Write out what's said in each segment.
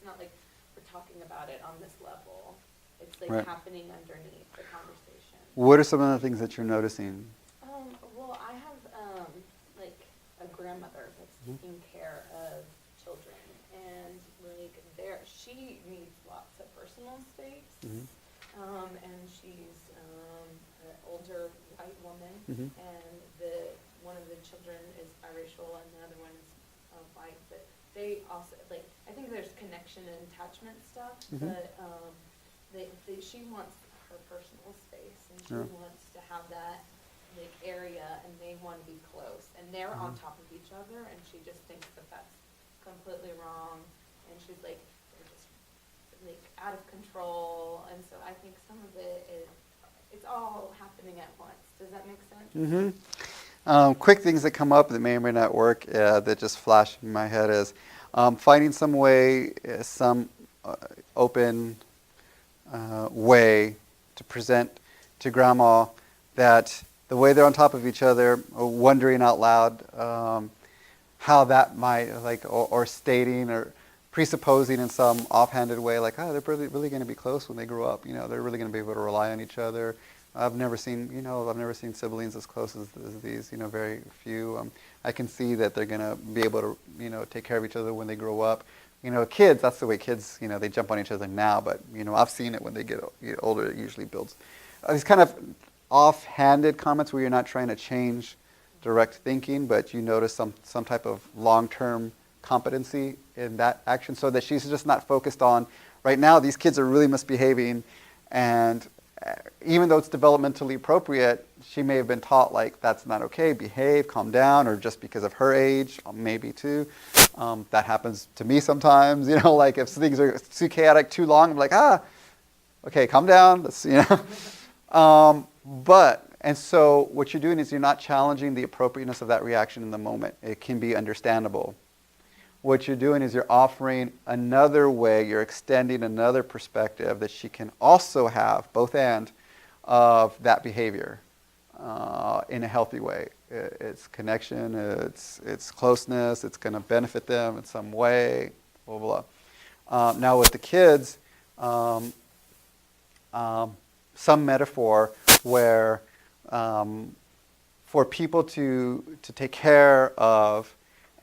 it's not like we're talking about it on this level. It's like Right. happening underneath the conversation. What are some of the things that you're noticing? Well, I have like a grandmother that's Mhm. taking care of children, and like she needs lots of personal space. Mhm. And she's an older white woman, Mhm. and the one of the children is biracial, and the other one is white. But they also like I think there's connection and attachment stuff, Mhm. but she wants her personal space, and she Yeah. wants to have that like area, and they want to be close, and they're on Mhm. top of each other, and she just thinks that that's completely wrong, and she's like they're just like out of control, and so I think some of it is it's all happening at once. Does that make sense? Quick things that come up that may or may not work that just flash in my head is finding some way, some open way to present to grandma that the way they're on top of each other, wondering out loud how that might, like, or stating or presupposing in some offhanded way, like, oh, they're really going to be close when they grow up. You know, they're really going to be able to rely on each other. I've never seen siblings as close as these. You know, very few. I can see that they're going to be able to, take care of each other when they grow up. You know, kids, that's the way kids, they jump on each other now. But, I've seen it when they get older. It usually builds. These kind of offhanded comments where you're not trying to change direct thinking, but you notice some type of long-term competency in that action, so that she's just not focused on, right now, these kids are really misbehaving, and even though it's developmentally appropriate, she may have been taught, like, that's not okay, behave, calm down, or just because of her age, maybe too. That happens to me sometimes, like if things are too chaotic too long, I'm like, okay, calm down, and so what you're doing is you're not challenging the appropriateness of that reaction in the moment. It can be understandable. What you're doing is you're offering another way, you're extending another perspective that she can also have, both and, of that behavior in a healthy way. It's connection, it's closeness, it's going to benefit them in some way, blah, blah, blah. Now with the kids, some metaphor where for people to take care of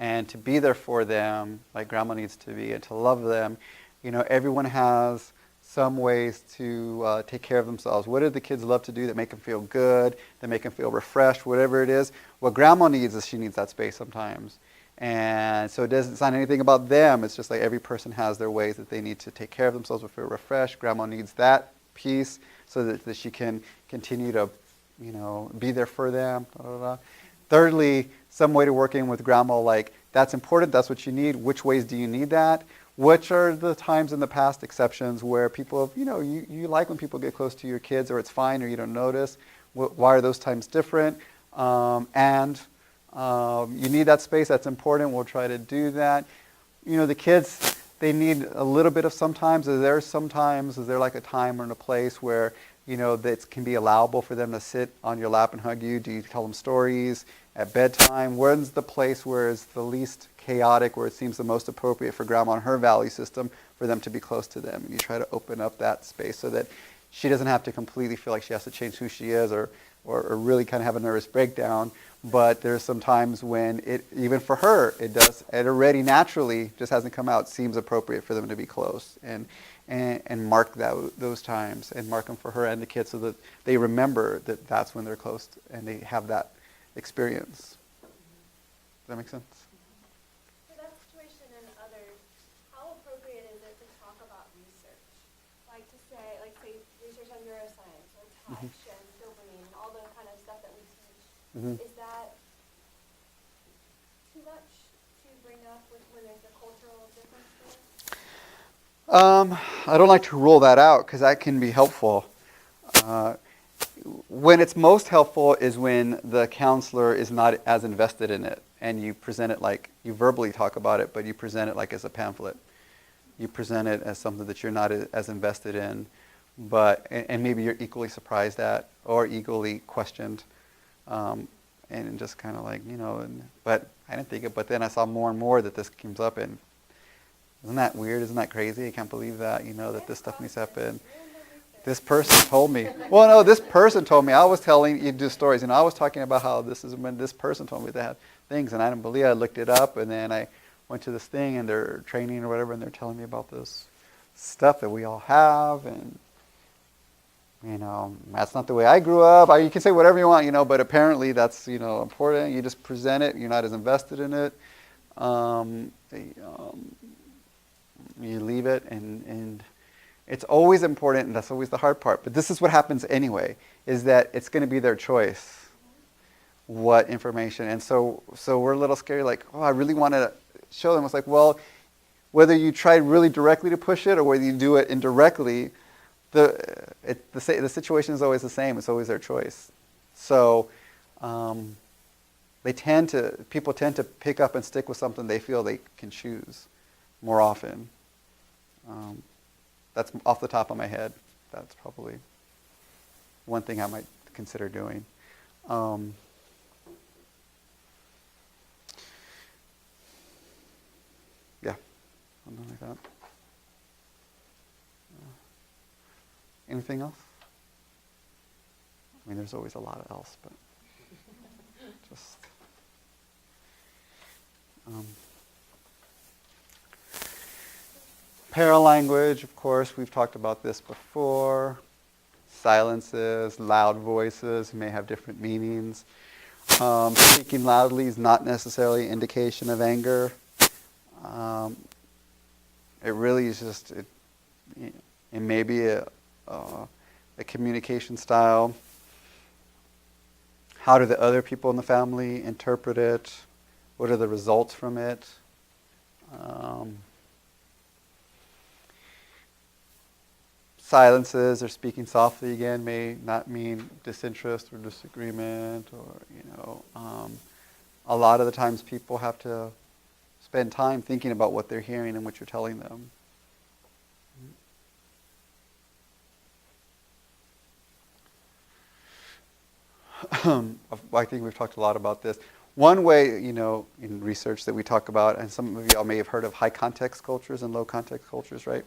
and to be there for them, like grandma needs to be, and to love them, everyone has some ways to take care of themselves. What do the kids love to do that make them feel good, that make them feel refreshed, whatever it is? What grandma needs is she needs that space sometimes. And so it's not anything about them. It's just like every person has their ways that they need to take care of themselves or feel refreshed. Grandma needs that piece so that she can continue to, be there for them. Blah, blah, blah. Thirdly, some way to work in with grandma, like, that's important, that's what you need. Which ways do you need that? Which are the times in the past exceptions where people, you like when people get close to your kids, or it's fine, or you don't notice? Why are those times different? And you need that space, that's important, we'll try to do that. The kids, they need a little bit of sometimes. Is there like a time or in a place where, that can be allowable for them to sit on your lap and hug you? Do you tell them stories at bedtime? When's the place where it's the least chaotic, where it seems the most appropriate for grandma and her value system for them to be close to them? And you try to open up that space so that she doesn't have to completely feel like she has to change who she is or really kind of have a nervous breakdown. But there's some times when it, even for her, it already naturally just hasn't come out, seems appropriate for them to be close. And mark those times, and mark them for her and the kids, so that they remember that that's when they're close and they have that experience. Does that make sense? For that situation and others, how appropriate is it to talk about research? Like say research on neuroscience or touch and dopamine and all the kind of stuff that we teach. Mm-hmm. Is that too much to bring up when there's a cultural difference there? I don't like to rule that out, because that can be helpful. When it's most helpful is when the counselor is not as invested in it, and you present it like, you verbally talk about it, but you present it like as a pamphlet. You present it as something that you're not as invested in, and maybe you're equally surprised at or equally questioned, and just kind of like, but I didn't think it. But then I saw more and more that this comes up, and Isn't that weird? Isn't that crazy? I can't believe that, that this stuff needs to happen. Random research. This person told me. Well, no, this person told me. I was telling you do stories. I was talking about how this is when this person told me they had things, and I didn't believe it. I looked it up, and then I went to this thing, and they're training or whatever, and they're telling me about this stuff that we all have, and that's not the way I grew up. You can say whatever you want, but apparently that's important. You just present it. You're not as invested in it. You leave it, and it's always important, and that's always the hard part. But this is what happens anyway, is that it's going to be their choice, what information. And so we're a little scary, like, oh, I really want to show them. It's like, well, whether you try really directly to push it or whether you do it indirectly, the situation is always the same. It's always their choice. So people tend to pick up and stick with something they feel they can choose more often. That's off the top of my head. That's probably one thing I might consider doing. Yeah, something like that. Anything else? I mean, there's always a lot else, but just... Paralanguage, of course, we've talked about this before. Silences, loud voices may have different meanings. Speaking loudly is not necessarily an indication of anger. It really is just, it may be a communication style. How do the other people in the family interpret it? What are the results from it? Silences or speaking softly again may not mean disinterest or disagreement, or a lot of the times people have to spend time thinking about what they're hearing and what you're telling them. I think we've talked a lot about this. One way, in research that we talk about, and some of y'all may have heard of high context cultures and low context cultures, right?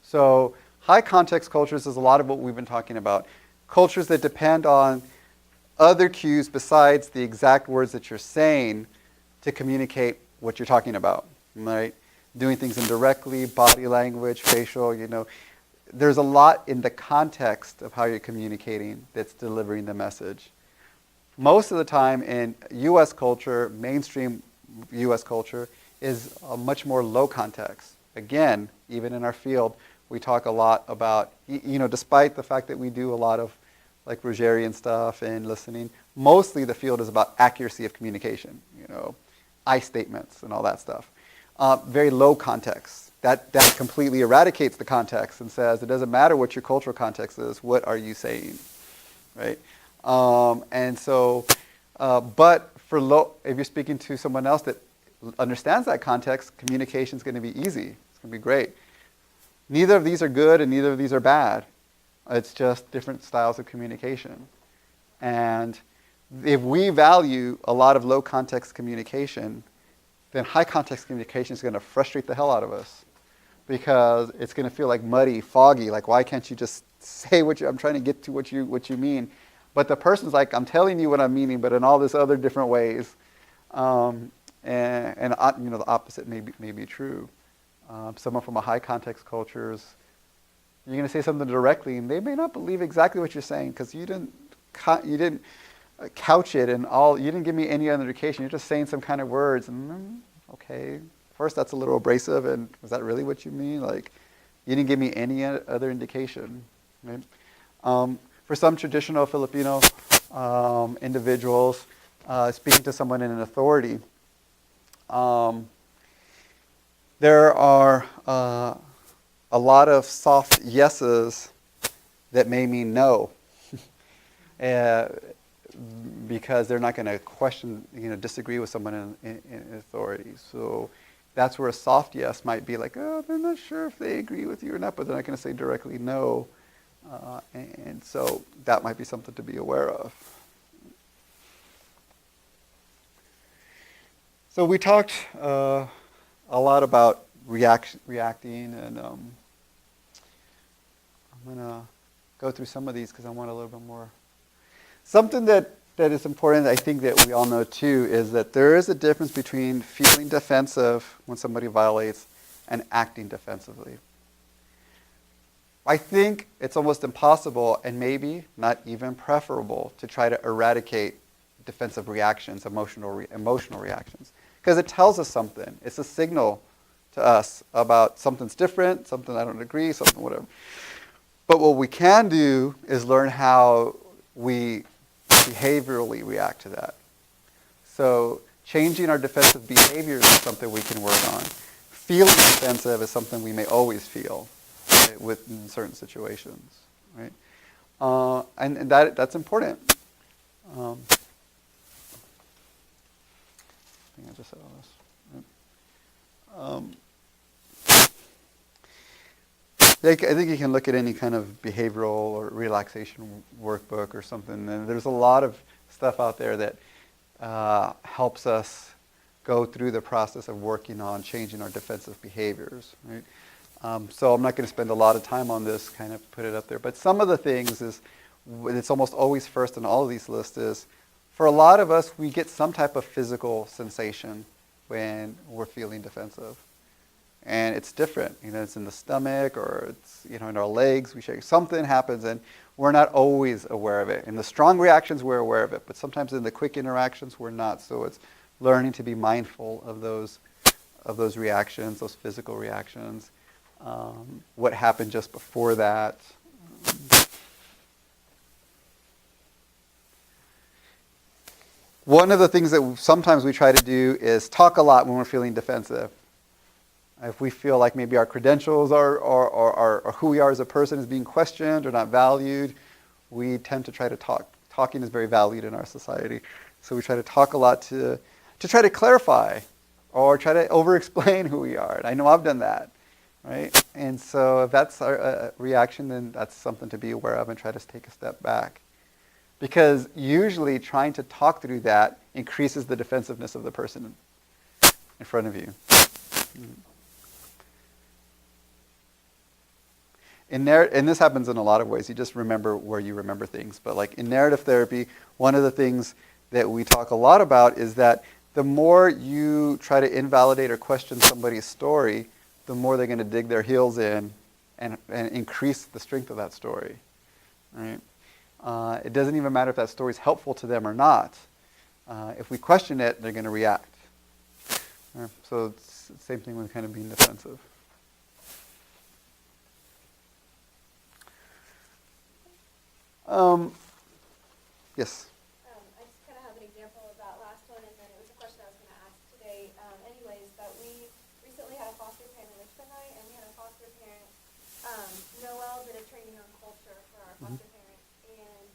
So high context cultures is a lot of what we've been talking about. Cultures that depend on other cues besides the exact words that you're saying to communicate what you're talking about, right? Doing things indirectly, body language, facial, There's a lot in the context of how you're communicating that's delivering the message. Most of the time in U.S. culture, mainstream U.S. culture, is a much more low context. Again, even in our field, we talk a lot about, despite the fact that we do a lot of like Rogerian stuff and listening, mostly the field is about accuracy of communication, I statements and all that stuff. Very low context. That completely eradicates the context and says it doesn't matter what your cultural context is, what are you saying, right? And so, but if you're speaking to someone else that understands that context, communication is going to be easy. It's going to be great. Neither of these are good and neither of these are bad. It's just different styles of communication. And if we value a lot of low context communication, then high context communication is going to frustrate the hell out of us because it's going to feel like muddy, foggy, like why can't you just say I'm trying to get to what you mean. But the person's like, I'm telling you what I'm meaning, but in all this other different ways. And the opposite may be true. Someone from a high context cultures, you're going to say something directly, and they may not believe exactly what you're saying because you didn't couch it and you didn't give me any other indication. You're just saying some kind of words, and okay, first that's a little abrasive, and was that really what you mean? Like, you didn't give me any other indication, right? For some traditional Filipino individuals, speaking to someone in an authority, there are a lot of soft yeses that may mean no, because they're not going to question, disagree with someone in authority. So that's where a soft yes might be like, oh, they're not sure if they agree with you or not, but they're not going to say directly no. And so that might be something to be aware of. So we talked a lot about reacting, and I'm going to go through some of these because I want a little bit more. Something that is important, I think that we all know too, is that there is a difference between feeling defensive when somebody violates and acting defensively. I think it's almost impossible and maybe not even preferable to try to eradicate defensive reactions, emotional reactions, because it tells us something. It's a signal to us about something's different, something I don't agree, something whatever. But what we can do is learn how we behaviorally react to that. So changing our defensive behaviors is something we can work on. Feeling defensive is something we may always feel, right, in certain situations, right? And that's important. I think I just said all this. I think you can look at any kind of behavioral or relaxation workbook or something, and there's a lot of stuff out there that helps us go through the process of working on changing our defensive behaviors, right? So I'm not going to spend a lot of time on this, kind of put it up there, but some of the things is, it's almost always first in all of these lists is, for a lot of us, we get some type of physical sensation when we're feeling defensive. And it's different, it's in the stomach or it's, in our legs, we shake, something happens and we're not always aware of it. In the strong reactions, we're aware of it, but sometimes in the quick interactions, we're not. So it's learning to be mindful of those reactions, those physical reactions, what happened just before that. One of the things that sometimes we try to do is talk a lot when we're feeling defensive. If we feel like maybe our credentials or who we are as a person is being questioned or not valued, we tend to try to talk. Talking is very valued in our society. So we try to talk a lot to try to clarify or try to over-explain who we are. And I know I've done that, right? And so if that's our reaction, then that's something to be aware of and try to take a step back. Because usually trying to talk through that increases the defensiveness of the person in front of you. And this happens in a lot of ways. You just remember where you remember things. But like in narrative therapy, one of the things that we talk a lot about is that the more you try to invalidate or question somebody's story, the more they're going to dig their heels in and increase the strength of that story. Right? It doesn't even matter if that story is helpful to them or not. If we question it, they're going to react. So it's the same thing with kind of being defensive. Yes? I just kind of have an example of that last one, and then it was a question I was going to ask today. Anyways, that we recently had a foster parent enrichment night, and we had a foster parent. Noelle did a training on culture for our foster parents, and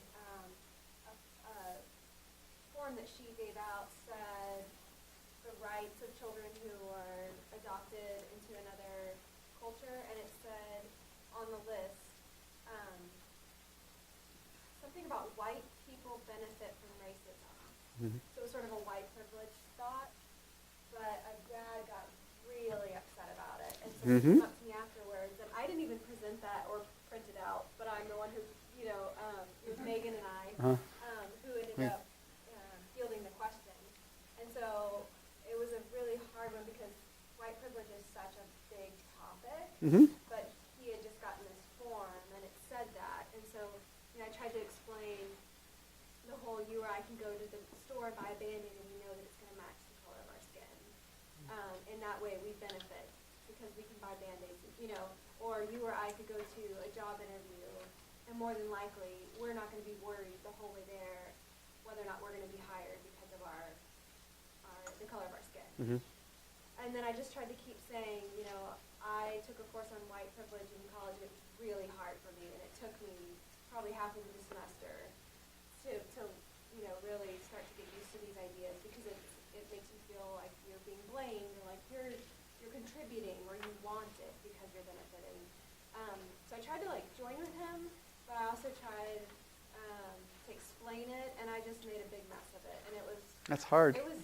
a form that she gave out said the rights of children who are adopted into another culture, and it said on the list something about white people benefit from racism. Mm-hmm. So it was sort of a white privilege thought, but a dad got really upset about it, and so he came up to me afterwards, and I didn't even present that or print it out, but I'm the one who, it was Megan and I who ended up fielding the question, and so it was a really hard one because white privilege is such a big topic, but he had just gotten this form, and it said that, and so I tried to explain the whole you or I can go to the store and buy a Band-Aid and we know that it's going to match the color of our skin. In that way we benefit because we can buy Band-Aids, or you or I could go to a job interview and more than likely we're not going to be worried the whole way there whether or not we're going to be hired because of the color of our skin. Mm-hmm. And then I just tried to keep saying, I took a course on white privilege in college and it was really hard for me, and it took me probably half of the semester to really start to get used to these ideas because it makes you feel like you're being blamed or like you're contributing or you want it because you're benefiting. So I tried to join with him, but I also tried to explain it, and I just made a big mess of it, and it was. That's hard. It was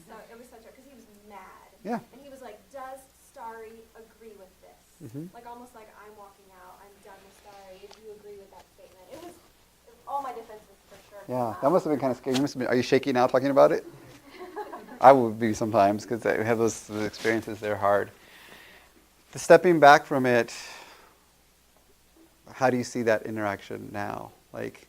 such a because he was mad. Yeah. And he was like, "Does Starry agree with this? Mhm. Like almost like I'm walking out, I'm done with Starry, if you agree with that statement. All my defenses for sure. Yeah, that must have been kind of scary. You must have been, are you shaking now talking about it? I would be sometimes because I have those experiences. They're hard. The stepping back from it, how do you see that interaction now? Like,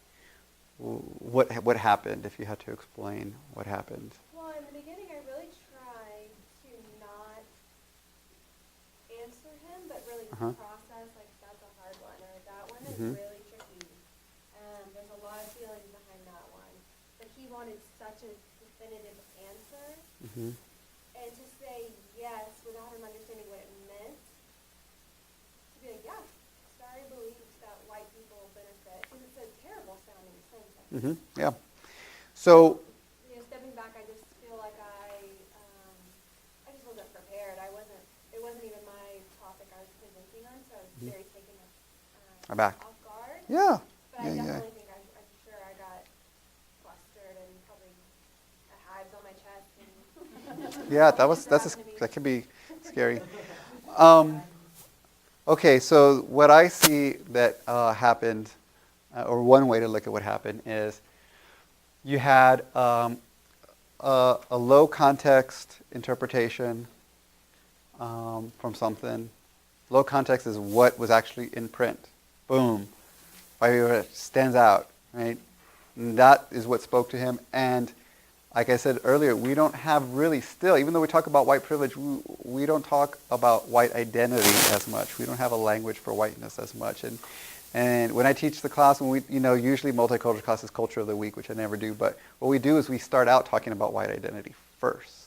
what happened? If you had to explain what happened. Well, in the beginning, I really tried to not answer him, but really Uh-huh. process, like, that's a hard one, or that one is Mhm. really tricky. There's a lot of feelings behind that one. But he wanted such a definitive answer, Mhm. and to say yes without him understanding what it meant, to be like, yeah, Starry believes that white people benefit, because it's a terrible sounding sentence. Mhm. Yeah. So. Stepping back, I just feel like I just wasn't prepared. It wasn't even my topic I was presenting on, so I was very taken Aback. off guard. Yeah. But I definitely think I'm sure I got flustered and probably hives on my chest. And Yeah, that can be scary. Okay, so what I see that happened, or one way to look at what happened is, you had a low context interpretation from something. Low context is what was actually in print. Boom. It stands out, right? And that is what spoke to him. And like I said earlier, we don't have really still, even though we talk about white privilege, we don't talk about white identity as much. We don't have a language for whiteness as much. And when I teach the class, usually multicultural class is culture of the week, which I never do, but what we do is we start out talking about white identity first.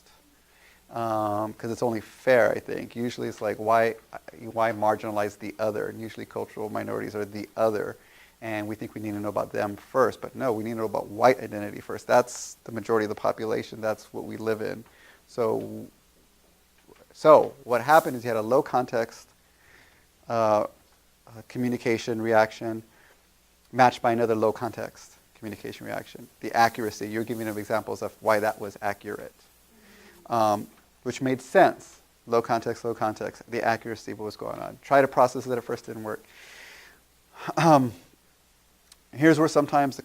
Because it's only fair, I think. Usually it's like, why marginalize the other? And usually cultural minorities are the other. And we think we need to know about them first. But no, we need to know about white identity first. That's the majority of the population. That's what we live in. So what happened is you had a low context communication reaction matched by another low context communication reaction. The accuracy, you're giving them examples of why that was accurate. Which made sense. Low context, the accuracy of what was going on. Try to process it at first, didn't work. Here's where sometimes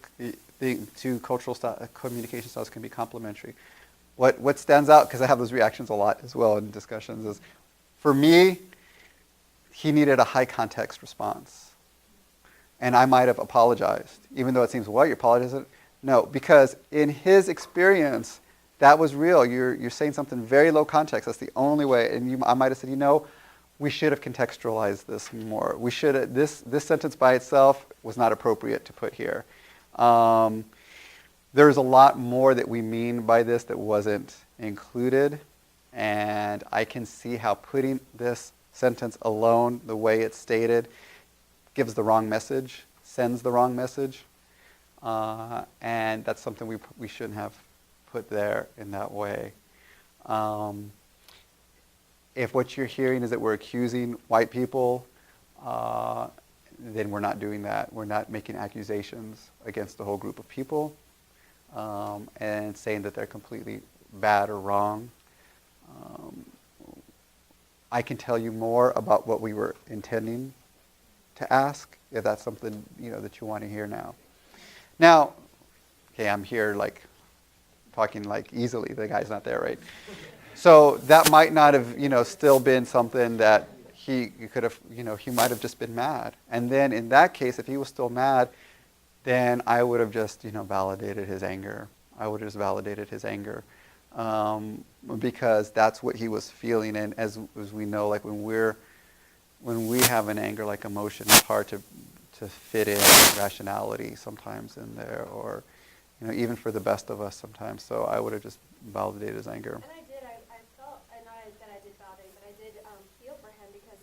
the two cultural communication styles can be complementary. What stands out, because I have those reactions a lot as well in discussions, is for me, he needed a high context response. And I might have apologized, even though it seems, what, you're apologizing? No, because in his experience, that was real. You're saying something very low context. That's the only way. And I might have said, we should have contextualized this more. We should. This sentence by itself was not appropriate to put here. There's a lot more that we mean by this that wasn't included, and I can see how putting this sentence alone, the way it's stated, gives the wrong message, sends the wrong message, and that's something we shouldn't have put there in that way. If what you're hearing is that we're accusing white people, then we're not doing that. We're not making accusations against the whole group of people and saying that they're completely bad or wrong. I can tell you more about what we were intending to ask, if that's something that you want to hear now. Now, okay, I'm here talking easily. The guy's not there, right? So that might not have, still been something that he could have, he might have just been mad. And then in that case, if he was still mad, then I would have just, validated his anger. I would have just validated his anger because that's what he was feeling. And as we know, when we have an anger like emotion, it's hard to fit in rationality sometimes in there, or even for the best of us sometimes. So I would have just validated his anger. And I did. I felt, and not that I did validate, but I did feel for him because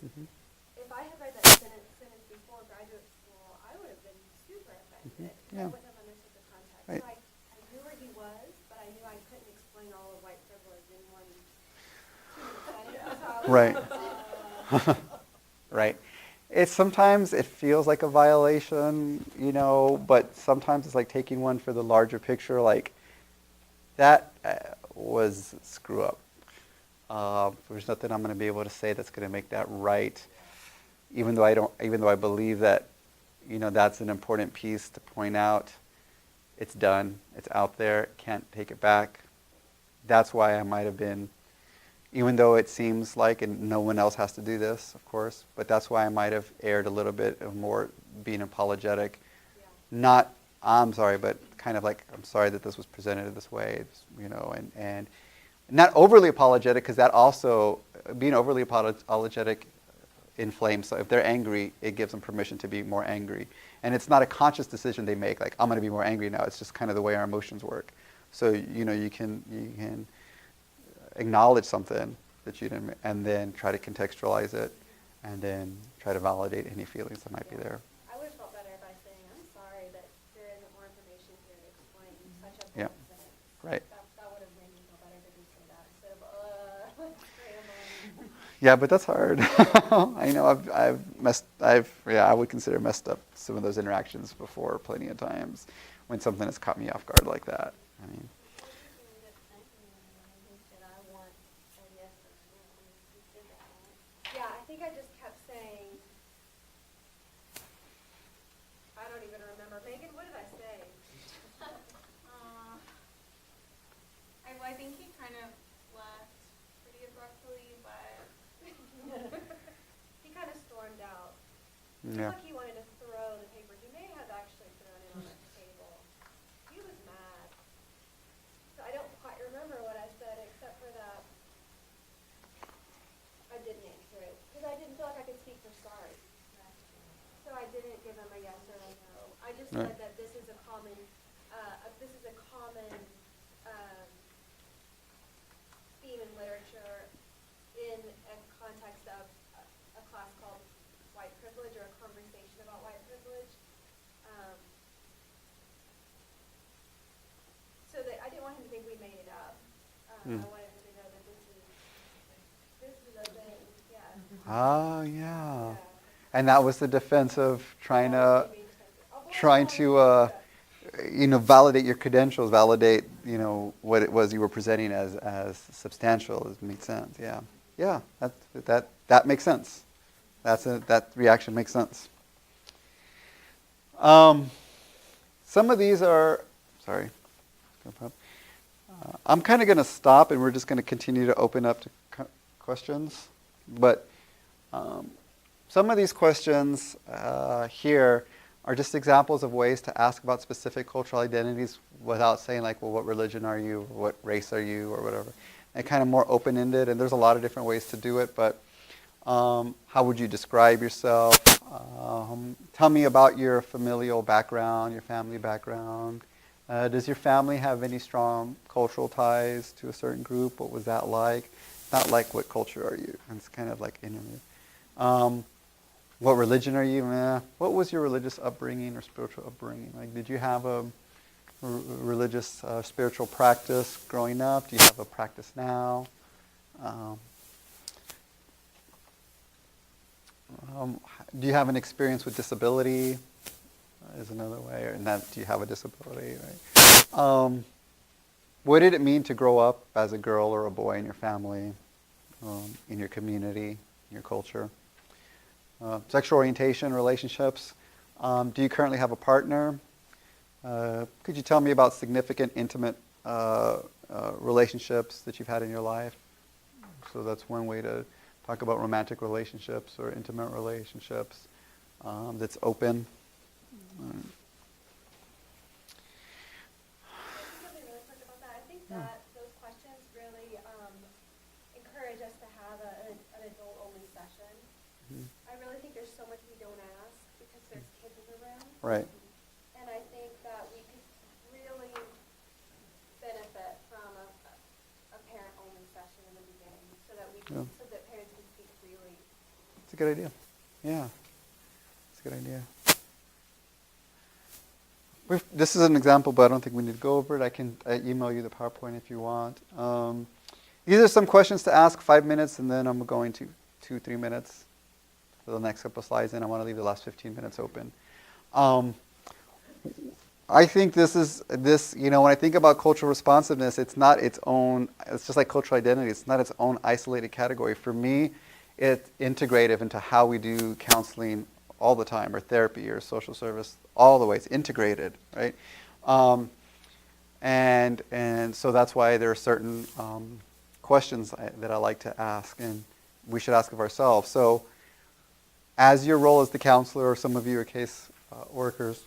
if I had read that sentence before graduate school, I would have been super offended. Yeah. I wouldn't have understood the context. Right. So I knew where he was, but I knew I couldn't explain all of white privilege in 1 2 minutes. So I was Right. like, Right. Sometimes it feels like a violation, but sometimes it's like taking one for the larger picture. Like, that was screw up. There's nothing I'm going to be able to say that's going to make that right. Even though I believe that, that's an important piece to point out. It's done. It's out there. Can't take it back. That's why I might have been, even though it seems like, and no one else has to do this, of course, but that's why I might have erred a little bit of more being apologetic. Yeah. Not, I'm sorry, but kind of like, I'm sorry that this was presented this way, and not overly apologetic, because that also, being overly apologetic inflames. So if they're angry, it gives them permission to be more angry. And it's not a conscious decision they make, like, I'm going to be more angry now. It's just kind of the way our emotions work. So, you can acknowledge something that you didn't, and then try to contextualize it, and then try to validate any feelings that might be there. I would have felt better by saying, I'm sorry that there isn't more information here to explain such a Yeah. big thing. Right. That would have made me feel better to just say that instead of, rambling. Yeah, but that's hard. I know I would consider messed up some of those interactions before plenty of times when something has caught me off guard like that. I mean, Yeah, I think I just kept saying, I don't even remember. Megan, what did I say? I think he kind of left pretty abruptly, but He kind of stormed out. yeah. Like he wanted to throw the paper. He may have actually thrown it on the table. He was mad. So I don't quite remember what I said except for that I didn't answer it because I didn't feel like I could speak for sorry. So I didn't give him a yes or a no. I just Right. said that this is a common theme in literature in a context of a class called white privilege or a conversation about white privilege. So that I didn't want him to think we made it up. I wanted him to know that this is a thing. Yeah. Oh, yeah. Yeah. And that was the defense of trying to Yeah. validate your credentials, validate, what it was you were presenting as substantial. It makes sense. Yeah. Yeah. That makes sense. That reaction makes sense. Some of these are, sorry. I'm kind of going to stop, and we're just going to continue to open up to questions. But some of these questions here are just examples of ways to ask about specific cultural identities without saying, like, well, what religion are you, or what race are you, or whatever. And kind of more open-ended, and there's a lot of different ways to do it, but how would you describe yourself? Tell me about your familial background, your family background. Does your family have any strong cultural ties to a certain group? What was that like? Not like, what culture are you? And it's kind of like interview. What religion are you? What was your religious upbringing or spiritual upbringing? Like, did you have a religious spiritual practice growing up? Do you have a practice now? Do you have an experience with disability? Is another way. And that, do you have a disability? Right? What did it mean to grow up as a girl or a boy in your family, in your community, in your culture? Sexual orientation, relationships. Do you currently have a partner? Could you tell me about significant, intimate relationships that you've had in your life? So that's one way to talk about romantic relationships or intimate relationships that's open. Something really quick about that. I think that those questions really encourage us to have an adult-only session. I really think there's so much we don't ask because there's kids in the room. Right. And I think that we could really benefit from a parent-only session in the beginning so that so that parents can speak freely. It's a good idea. Yeah. It's a good idea. This is an example, but I don't think we need to go over it. I can email you the PowerPoint if you want. These are some questions to ask, 5 minutes, and then I'm going to 2-3 minutes for the next couple of slides, and I want to leave the last 15 minutes open. I think this, you know, when I think about cultural responsiveness, it's not its own, it's just like cultural identity, it's not its own isolated category. For me, it's integrative into how we do counseling all the time, or therapy, or social service, all the ways, integrated, right? And so that's why there are certain questions that I like to ask, and we should ask of ourselves. So as your role as the counselor, or some of you are case workers,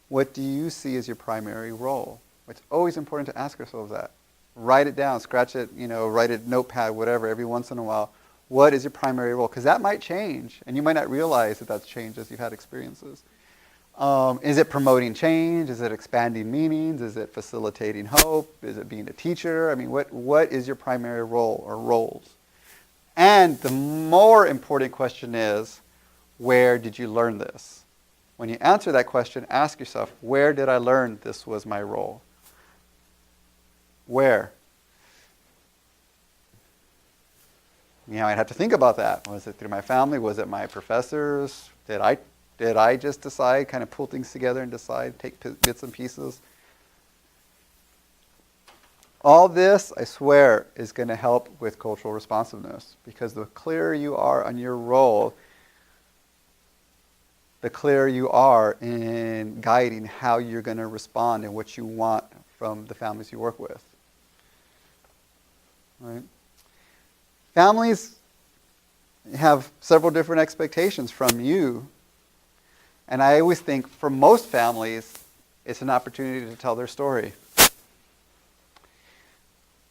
what do you see as your primary role? It's always important to ask ourselves that. Write it down, scratch it, you know, write it, notepad, whatever, every once in a while. What is your primary role? Because that might change, and you might not realize that that's changed as you've had experiences. Is it promoting change? Is it expanding meanings? Is it facilitating hope? Is it being a teacher? I mean, what is your primary role or roles? And the more important question is, where did you learn this? When you answer that question, ask yourself, where did I learn this was my role? Where? You know, I'd have to think about that. Was it through my family? Was it my professors? Did I just decide, kind of pull things together and decide, take bits and pieces? All this, I swear, is going to help with cultural responsiveness, because the clearer you are on your role, the clearer you are in guiding how you're going to respond and what you want from the families you work with. Right? Families have several different expectations from you. And I always think for most families, it's an opportunity to tell their story.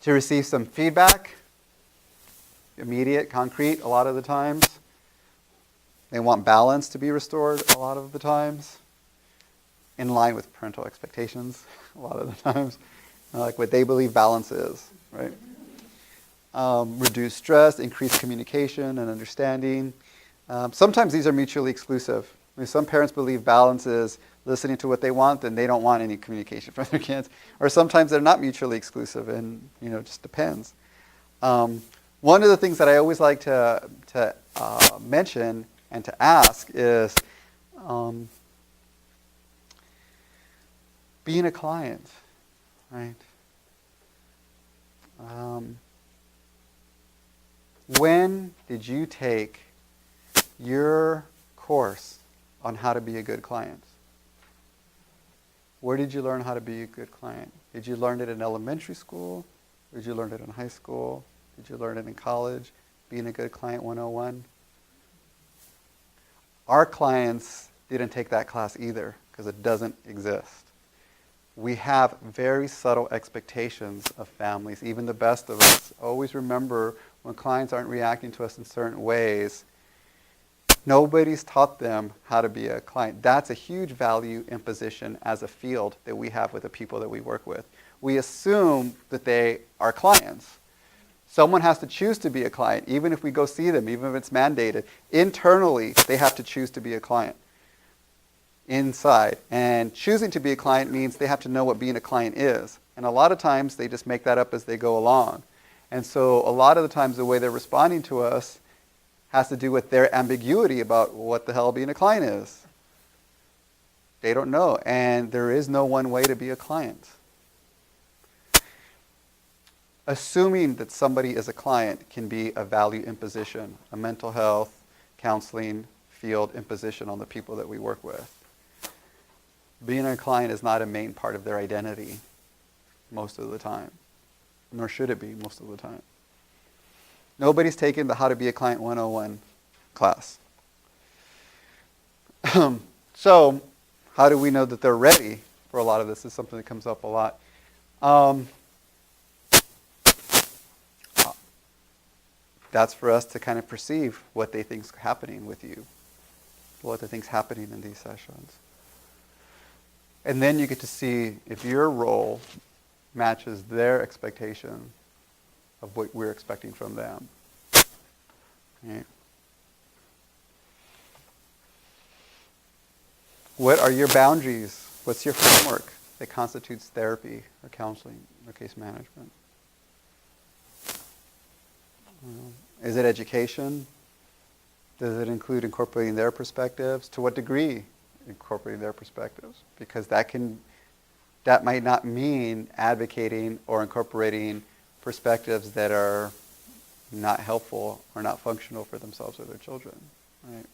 To receive some feedback, immediate, concrete, a lot of the times. They want balance to be restored a lot of the times, in line with parental expectations a lot of the times, like what they believe balance is, right? Reduce stress, increase communication and understanding. Sometimes these are mutually exclusive. I mean, some parents believe balance is listening to what they want, and they don't want any communication from their kids. Or sometimes they're not mutually exclusive, and it just depends. One of the things that I always like to mention and to ask is being a client, right? When did you take your course on how to be a good client? Where did you learn how to be a good client? Did you learn it in elementary school? Did you learn it in high school? Did you learn it in college? Being a good client 101? Our clients didn't take that class either, because it doesn't exist. We have very subtle expectations of families, even the best of us. Always remember, when clients aren't reacting to us in certain ways, nobody's taught them how to be a client. That's a huge value imposition as a field that we have with the people that we work with. We assume that they are clients. Someone has to choose to be a client, even if we go see them, even if it's mandated. Internally, they have to choose to be a client inside. And choosing to be a client means they have to know what being a client is. And a lot of times, they just make that up as they go along. And so a lot of the times, the way they're responding to us has to do with their ambiguity about what the hell being a client is. They don't know. And there is no one way to be a client. Assuming that somebody is a client can be a value imposition, a mental health, counseling field imposition on the people that we work with. Being a client is not a main part of their identity most of the time, nor should it be most of the time. Nobody's taken the How to Be a Client 101 class. So, how do we know that they're ready for a lot of this? Is something that comes up a lot. That's for us to kind of perceive what they think's happening with you, what they think's happening in these sessions. And then you get to see if your role matches their expectation of what we're expecting from them. Okay. What are your boundaries? What's your framework that constitutes therapy or counseling or case management? Is it education? Does it include incorporating their perspectives? To what degree incorporating their perspectives? Because that can that might not mean advocating or incorporating perspectives that are not helpful or not functional for themselves or their children, right?